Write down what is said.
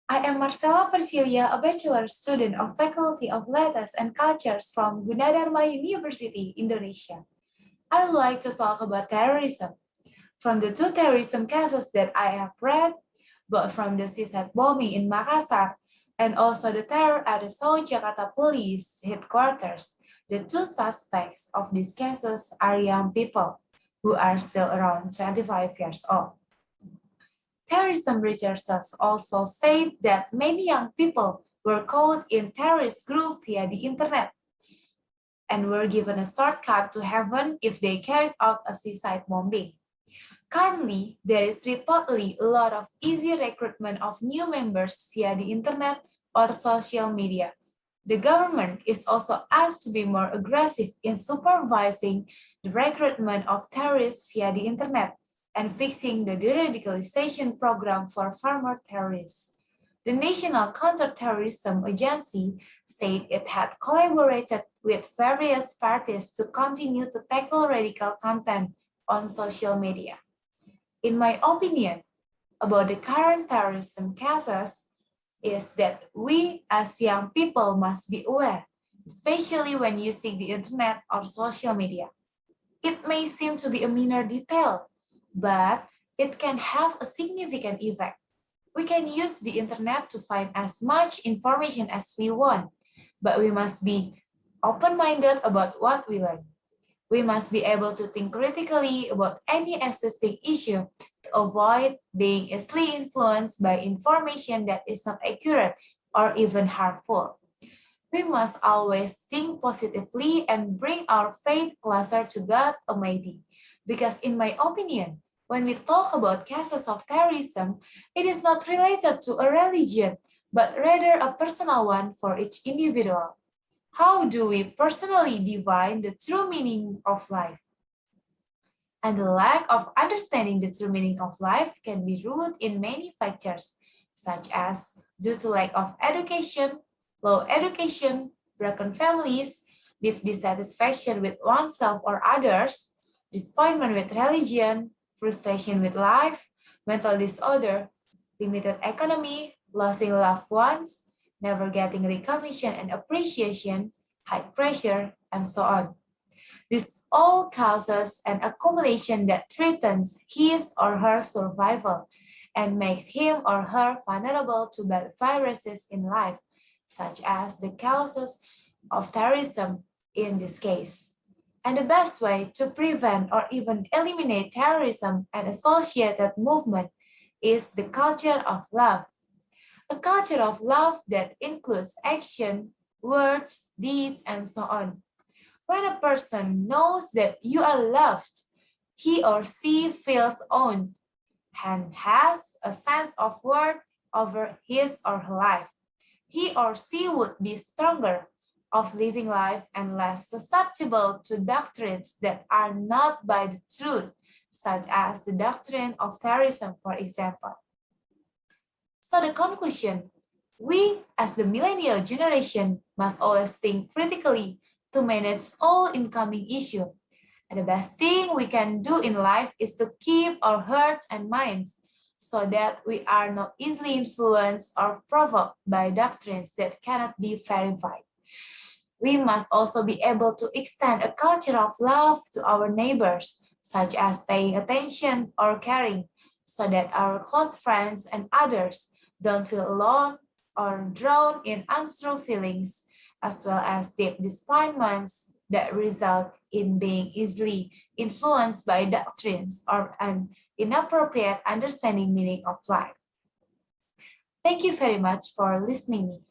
I am Marcela Persilia, a bachelor student of Faculty of Letters and Cultures from Gunadarma University, Indonesia. I would like to talk about terrorism. From the two terrorism cases that I have read, both from the seaside bombing in Makassar and also the terror at the South Jakarta Police headquarters, the two suspects of these cases are young people who are still around 25 years old. Terrorism researchers also said that many young people were caught in terrorist groups via the internet and were given a shortcut to heaven if they carried out a suicide bombing. Currently, there is reportedly a lot of easy recruitment of new members via the internet or social media. The government is also asked to be more aggressive in supervising the recruitment of terrorists via the internet and fixing the de-radicalization program for former terrorists. The National Counterterrorism Agency said it had collaborated with various parties to continue to tackle radical content on social media. In my opinion, about the current terrorism cases is that we as young people must be aware, especially when using the internet or social media. It may seem to be a minor detail, but it can have a significant effect. We can use the internet to find as much information as we want, but we must be open-minded about what we learn. We must be able to think critically about any existing issue to avoid being easily influenced by information that is not accurate or even harmful. We must always think positively and bring our faith closer to God Almighty. Because in my opinion, when we talk about cases of terrorism, it is not related to a religion, but rather a personal one for each individual. How do we personally define the true meaning of life? And the lack of understanding the true meaning of life can be rooted in many factors, such as due to lack of education, low education, broken families, dissatisfaction with oneself or others, disappointment with religion, frustration with life, mental disorder, limited economy, losing loved ones, never getting recognition and appreciation, high pressure, and so on. This all causes an accumulation that threatens his or her survival and makes him or her vulnerable to bad viruses in life, such as the causes of terrorism in this case. And the best way to prevent or even eliminate terrorism and associated movement is the culture of love. A culture of love that includes action, words, deeds, and so on. When a person knows that you are loved, he or she feels owned and has a sense of worth over his or her life. He or she would be stronger of living life and less susceptible to doctrines that are not by the truth, such as the doctrine of terrorism, for example. So the conclusion, we as the millennial generation must always think critically to manage all incoming issues. And the best thing we can do in life is to keep our hearts and minds so that we are not easily influenced or provoked by doctrines that cannot be verified. We must also be able to extend a culture of love to our neighbors, such as paying attention or caring, so that our close friends and others don't feel alone or drown in untrue feelings, as well as deep disappointments that result in being easily influenced by doctrines or an inappropriate understanding meaning of life. Thank you very much for listening me.